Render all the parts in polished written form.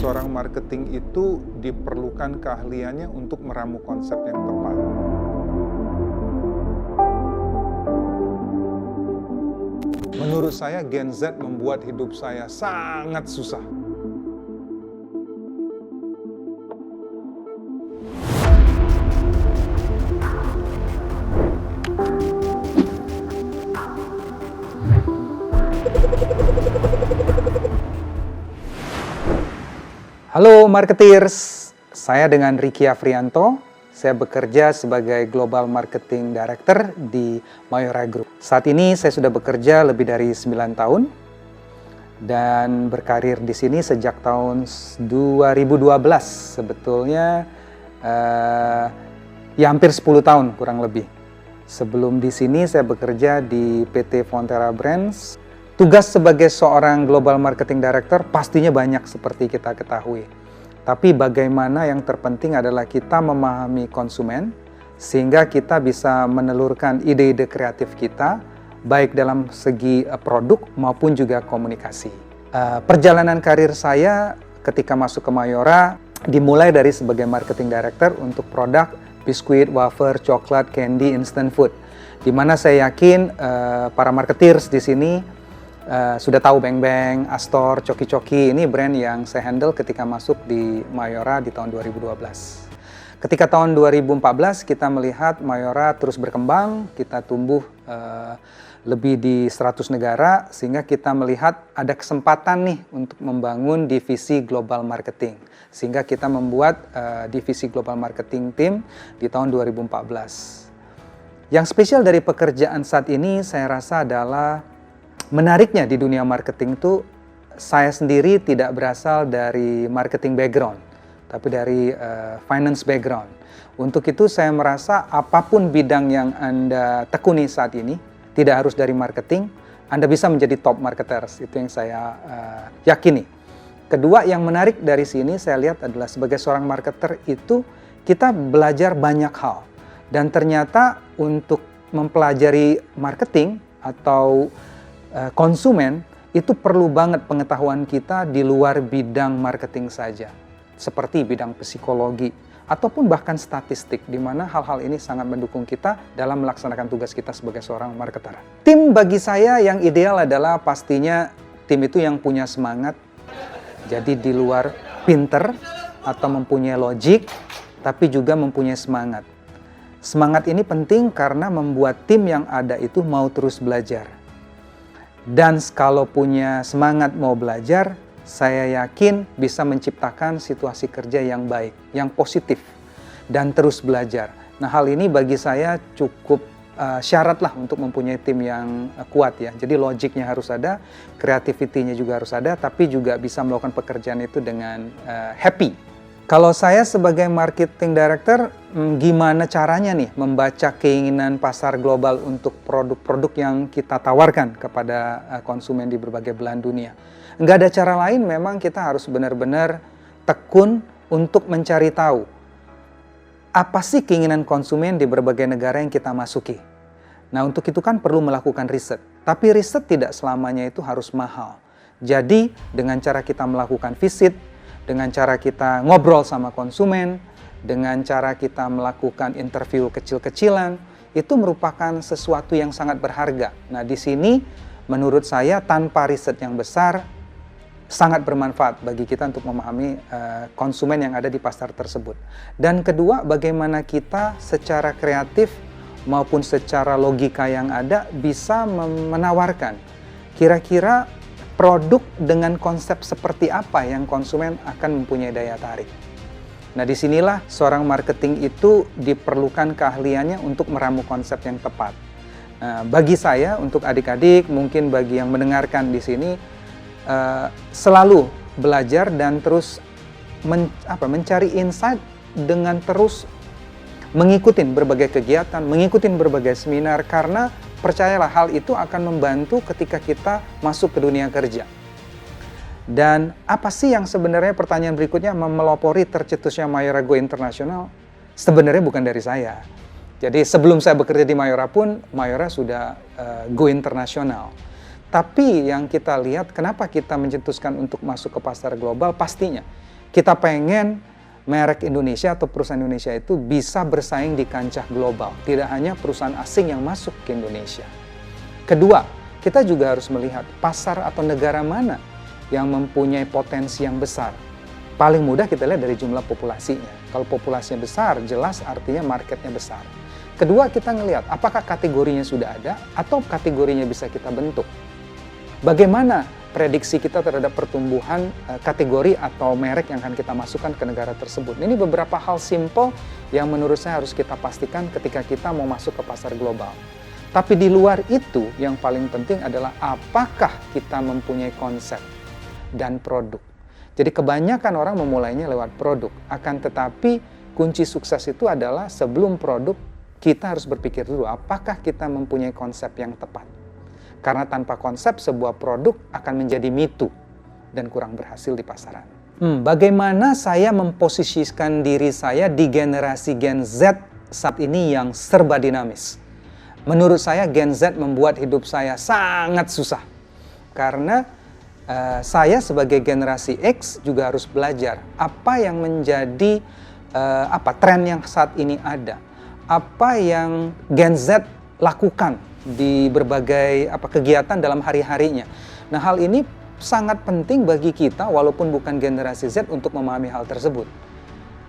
seorang marketing itu diperlukan keahliannya untuk meramu konsep yang tepat. Menurut saya Gen Z membuat hidup saya sangat susah. Halo marketeers, saya dengan Ricky Afrianto. Saya bekerja sebagai Global Marketing Director di Mayora Group. Saat ini saya sudah bekerja lebih dari 9 tahun dan berkarir di sini sejak tahun 2012. Sebetulnya ya hampir 10 tahun kurang lebih. Sebelum di sini saya bekerja di PT Fonterra Brands. Tugas sebagai seorang Global Marketing Director pastinya banyak seperti kita ketahui. Tapi bagaimana yang terpenting adalah kita memahami konsumen sehingga kita bisa menelurkan ide-ide kreatif kita baik dalam segi produk maupun juga komunikasi. Perjalanan karir saya ketika masuk ke Mayora dimulai dari sebagai Marketing Director untuk produk biskuit, wafer, coklat, candy, instant food. Di mana saya yakin para marketeers di sini sudah tahu Beng Beng, Astor, Coki Coki, ini brand yang saya handle ketika masuk di Mayora di tahun 2012. Ketika tahun 2014 kita melihat Mayora terus berkembang, kita tumbuh lebih di 100 negara, sehingga kita melihat ada kesempatan nih untuk membangun divisi Global Marketing. Sehingga kita membuat divisi Global Marketing Team di tahun 2014. Yang spesial dari pekerjaan saat ini saya rasa adalah menariknya di dunia marketing itu, saya sendiri tidak berasal dari marketing background, tapi dari finance background. Untuk itu saya merasa apapun bidang yang Anda tekuni saat ini, tidak harus dari marketing, Anda bisa menjadi top marketers. Itu yang saya yakini. Kedua, yang menarik dari sini saya lihat adalah sebagai seorang marketer itu kita belajar banyak hal. Dan ternyata untuk mempelajari marketing atau konsumen itu perlu banget pengetahuan kita di luar bidang marketing saja, seperti bidang psikologi ataupun bahkan statistik, di mana hal-hal ini sangat mendukung kita dalam melaksanakan tugas kita sebagai seorang marketer. Tim bagi saya yang ideal adalah pastinya tim itu yang punya semangat, jadi di luar pinter atau mempunyai logik, tapi juga mempunyai semangat. Semangat ini penting karena membuat tim yang ada itu mau terus belajar. Dan kalau punya semangat mau belajar, saya yakin bisa menciptakan situasi kerja yang baik, yang positif, dan terus belajar. Nah, hal ini bagi saya cukup syarat lah untuk mempunyai tim yang kuat ya. Jadi logiknya harus ada, kreativitinya juga harus ada, tapi juga bisa melakukan pekerjaan itu dengan happy. Kalau saya sebagai marketing director, gimana caranya nih membaca keinginan pasar global untuk produk-produk yang kita tawarkan kepada konsumen di berbagai belahan dunia? Nggak ada cara lain, memang kita harus benar-benar tekun untuk mencari tahu apa sih keinginan konsumen di berbagai negara yang kita masuki. Nah, untuk itu kan perlu melakukan riset. Tapi riset tidak selamanya itu harus mahal. Jadi, dengan cara kita melakukan visit, dengan cara kita ngobrol sama konsumen, dengan cara kita melakukan interview kecil-kecilan, itu merupakan sesuatu yang sangat berharga. Nah, di sini menurut saya tanpa riset yang besar, sangat bermanfaat bagi kita untuk memahami konsumen yang ada di pasar tersebut. Dan kedua, bagaimana kita secara kreatif maupun secara logika yang ada bisa menawarkan kira-kira produk dengan konsep seperti apa yang konsumen akan mempunyai daya tarik. Nah, disinilah seorang marketing itu diperlukan keahliannya untuk meramu konsep yang tepat. Nah, bagi saya, untuk adik-adik, mungkin bagi yang mendengarkan di sini, selalu belajar dan terus mencari insight dengan terus mengikuti berbagai kegiatan, mengikuti berbagai seminar, karena percayalah hal itu akan membantu ketika kita masuk ke dunia kerja. Dan apa sih yang sebenarnya pertanyaan berikutnya melopori tercetusnya Mayora Go International? Sebenarnya bukan dari saya. Jadi sebelum saya bekerja di Mayora pun, Mayora sudah Go International. Tapi yang kita lihat, kenapa kita mencetuskan untuk masuk ke pasar global? Pastinya Kita pengen merek Indonesia atau perusahaan Indonesia itu bisa bersaing di kancah global, tidak hanya perusahaan asing yang masuk ke Indonesia. Kedua, kita juga harus melihat pasar atau negara mana yang mempunyai potensi yang besar. Paling mudah kita lihat dari jumlah populasinya. Kalau populasinya besar, jelas artinya marketnya besar. Kedua, kita ngelihat apakah kategorinya sudah ada atau kategorinya bisa kita bentuk. Bagaimana prediksi kita terhadap pertumbuhan kategori atau merek yang akan kita masukkan ke negara tersebut. Ini beberapa hal simple yang menurut saya harus kita pastikan ketika kita mau masuk ke pasar global. Tapi di luar itu, yang paling penting adalah apakah kita mempunyai konsep dan produk. Jadi kebanyakan orang memulainya lewat produk, akan tetapi kunci sukses itu adalah sebelum produk, kita harus berpikir dulu apakah kita mempunyai konsep yang tepat. Karena tanpa konsep sebuah produk akan menjadi mitu dan kurang berhasil di pasaran. Bagaimana saya memposisikan diri saya di generasi Gen Z saat ini yang serba dinamis? Menurut saya Gen Z membuat hidup saya sangat susah. Karena saya sebagai generasi X juga harus belajar apa yang menjadi tren yang saat ini ada. Apa yang Gen Z lakukan di berbagai kegiatan dalam hari-harinya. Nah, hal ini sangat penting bagi kita walaupun bukan generasi Z untuk memahami hal tersebut.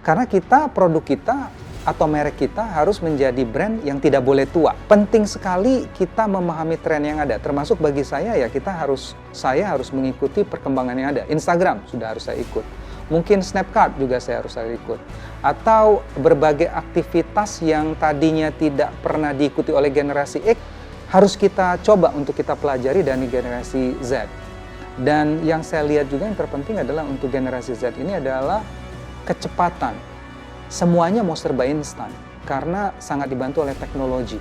Karena produk kita atau merek kita harus menjadi brand yang tidak boleh tua. Penting sekali kita memahami tren yang ada. Termasuk bagi saya saya harus mengikuti perkembangan yang ada. Instagram sudah harus saya ikut. Mungkin Snapchat juga saya harus ikut. Atau berbagai aktivitas yang tadinya tidak pernah diikuti oleh generasi X harus kita coba untuk kita pelajari dari generasi Z. Dan yang saya lihat juga yang terpenting adalah untuk generasi Z ini adalah kecepatan. Semuanya mau serba instan karena sangat dibantu oleh teknologi.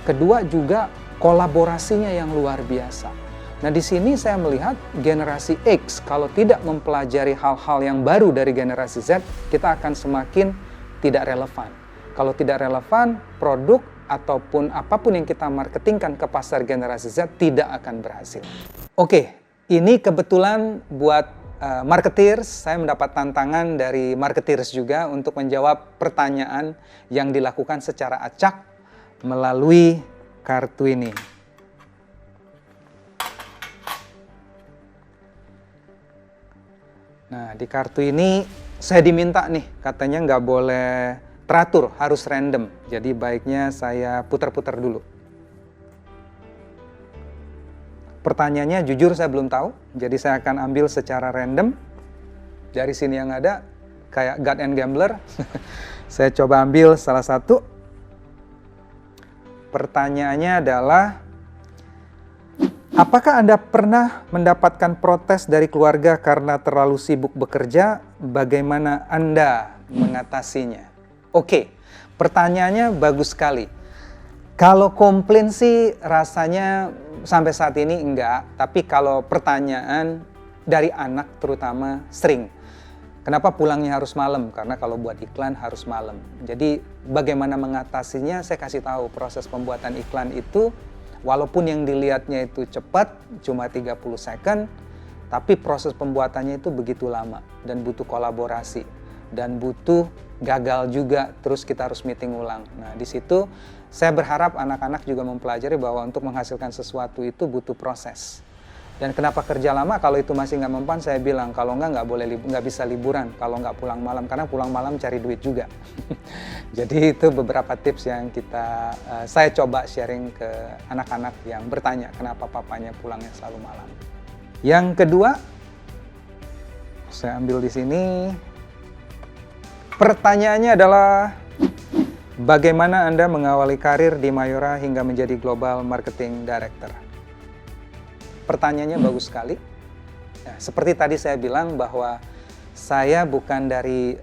Kedua juga kolaborasinya yang luar biasa. Nah, di sini saya melihat generasi X kalau tidak mempelajari hal-hal yang baru dari generasi Z, kita akan semakin tidak relevan. Kalau tidak relevan, produk ataupun apapun yang kita marketingkan ke pasar generasi Z tidak akan berhasil. Oke, ini kebetulan buat marketeers, saya mendapat tantangan dari marketeers juga untuk menjawab pertanyaan yang dilakukan secara acak melalui kartu ini. Nah, di kartu ini saya diminta nih, katanya nggak boleh teratur, harus random. Jadi baiknya saya putar-putar dulu. Pertanyaannya jujur saya belum tahu, jadi saya akan ambil secara random. Dari sini yang ada, kayak God and Gambler. Saya coba ambil salah satu. Pertanyaannya adalah, apakah Anda pernah mendapatkan protes dari keluarga karena terlalu sibuk bekerja? Bagaimana Anda mengatasinya? Oke, pertanyaannya bagus sekali. Kalau komplain sih rasanya sampai saat ini enggak, tapi kalau pertanyaan dari anak terutama sering. Kenapa pulangnya harus malam? Karena kalau buat iklan harus malam. Jadi bagaimana mengatasinya saya kasih tahu proses pembuatan iklan itu walaupun yang dilihatnya itu cepat cuma 30 second, tapi proses pembuatannya itu begitu lama dan butuh kolaborasi dan butuh gagal juga, terus kita harus meeting ulang. Nah, di situ saya berharap anak-anak juga mempelajari bahwa untuk menghasilkan sesuatu itu butuh proses. Dan kenapa kerja lama? Kalau itu masih nggak mempan, saya bilang kalau nggak bisa liburan, kalau nggak pulang malam, karena pulang malam cari duit juga. Jadi itu beberapa tips yang saya coba sharing ke anak-anak yang bertanya kenapa papanya pulangnya selalu malam. Yang kedua, saya ambil di sini. Pertanyaannya adalah, bagaimana Anda mengawali karir di Mayora hingga menjadi Global Marketing Director? Pertanyaannya bagus sekali. Nah, seperti tadi saya bilang bahwa saya bukan dari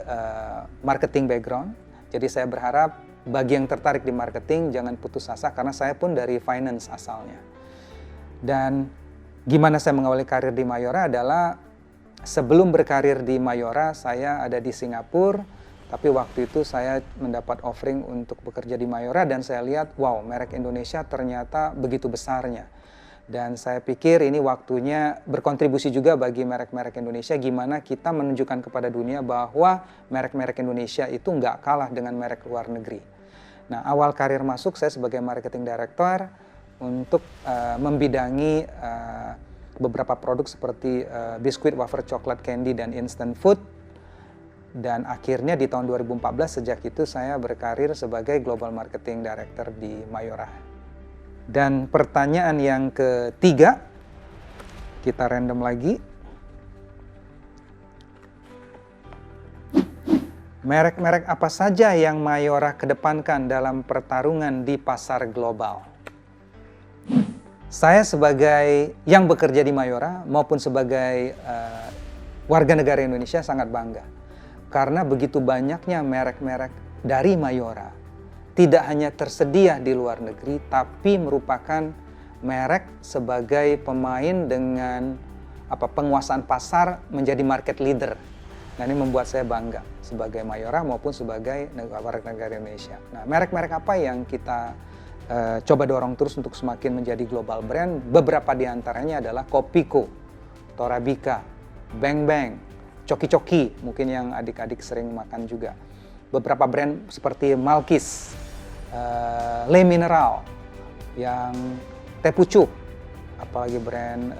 marketing background, jadi saya berharap bagi yang tertarik di marketing jangan putus asa karena saya pun dari finance asalnya. Dan gimana saya mengawali karir di Mayora adalah sebelum berkarir di Mayora saya ada di Singapura. Tapi waktu itu saya mendapat offering untuk bekerja di Mayora dan saya lihat, wow, merek Indonesia ternyata begitu besarnya. Dan saya pikir ini waktunya berkontribusi juga bagi merek-merek Indonesia, gimana kita menunjukkan kepada dunia bahwa merek-merek Indonesia itu nggak kalah dengan merek luar negeri. Nah, awal karir masuk saya sebagai marketing director untuk membidangi beberapa produk seperti biskuit, wafer, coklat, candy, dan instant food. Dan akhirnya di tahun 2014 sejak itu saya berkarir sebagai Global Marketing Director di Mayora. Dan pertanyaan yang ketiga, kita random lagi. Merek-merek apa saja yang Mayora kedepankan dalam pertarungan di pasar global? Saya sebagai yang bekerja di Mayora maupun sebagai warga negara Indonesia sangat bangga. Karena begitu banyaknya merek-merek dari Mayora tidak hanya tersedia di luar negeri, tapi merupakan merek sebagai pemain dengan penguasaan pasar menjadi market leader. Nah, ini membuat saya bangga sebagai Mayora maupun sebagai warga negara Indonesia. Nah, merek-merek apa yang kita coba dorong terus untuk semakin menjadi global brand? Beberapa di antaranya adalah Kopiko, Torabika, Bang Bang, Coki Coki, mungkin yang adik-adik sering makan juga. Beberapa brand seperti Malkis, Le Mineral, yang Teh Pucuk, apalagi brand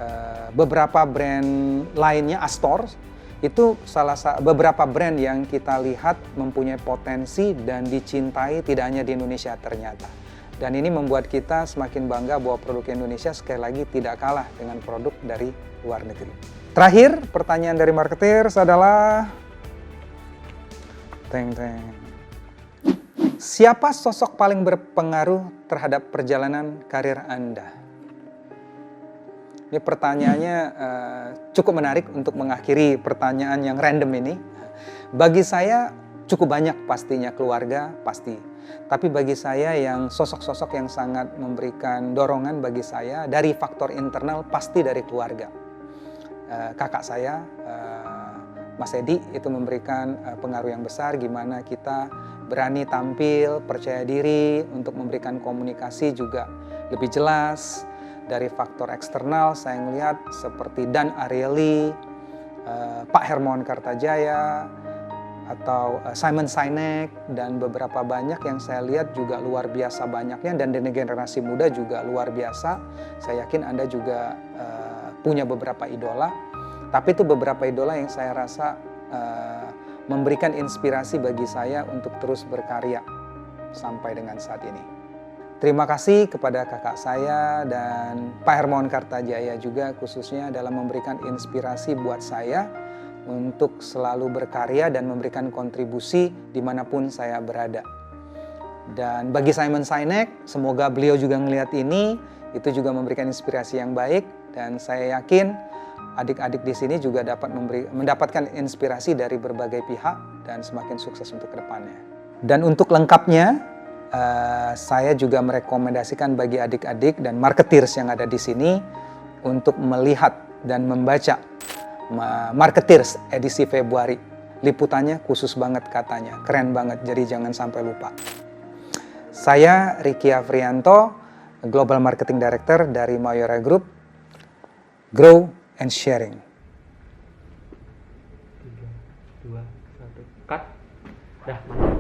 beberapa brand lainnya, Astor, itu beberapa brand yang kita lihat mempunyai potensi dan dicintai tidak hanya di Indonesia ternyata. Dan ini membuat kita semakin bangga bahwa produk Indonesia sekali lagi tidak kalah dengan produk dari luar negeri. Terakhir, pertanyaan dari marketers adalah siapa sosok paling berpengaruh terhadap perjalanan karir Anda? Ini pertanyaannya cukup menarik untuk mengakhiri pertanyaan yang random ini. Bagi saya cukup banyak pastinya, keluarga pasti. Tapi bagi saya yang sosok-sosok yang sangat memberikan dorongan bagi saya dari faktor internal pasti dari keluarga. Kakak saya, Mas Edi, itu memberikan pengaruh yang besar gimana kita berani tampil, percaya diri untuk memberikan komunikasi juga lebih jelas. Dari faktor eksternal saya melihat seperti Dan Ariely, Pak Hermawan Kartajaya, atau Simon Sinek, dan beberapa banyak yang saya lihat juga luar biasa banyaknya, dan dari generasi muda juga luar biasa. Saya yakin Anda juga punya beberapa idola, tapi itu beberapa idola yang saya rasa memberikan inspirasi bagi saya untuk terus berkarya sampai dengan saat ini. Terima kasih kepada kakak saya dan Pak Hermawan Kartajaya juga khususnya dalam memberikan inspirasi buat saya untuk selalu berkarya dan memberikan kontribusi dimanapun saya berada. Dan bagi Simon Sinek, semoga beliau juga melihat ini, itu juga memberikan inspirasi yang baik, dan saya yakin adik-adik di sini juga dapat mendapatkan inspirasi dari berbagai pihak dan semakin sukses untuk kedepannya. Dan untuk lengkapnya, saya juga merekomendasikan bagi adik-adik dan marketeers yang ada di sini untuk melihat dan membaca Marketeers edisi Februari. Liputannya khusus banget katanya, keren banget, jadi jangan sampai lupa. Saya Ricky Afrianto, Global Marketing Director dari Mayora Group. Grow and sharing. 3, 2, 1, cut. Dah, mantap.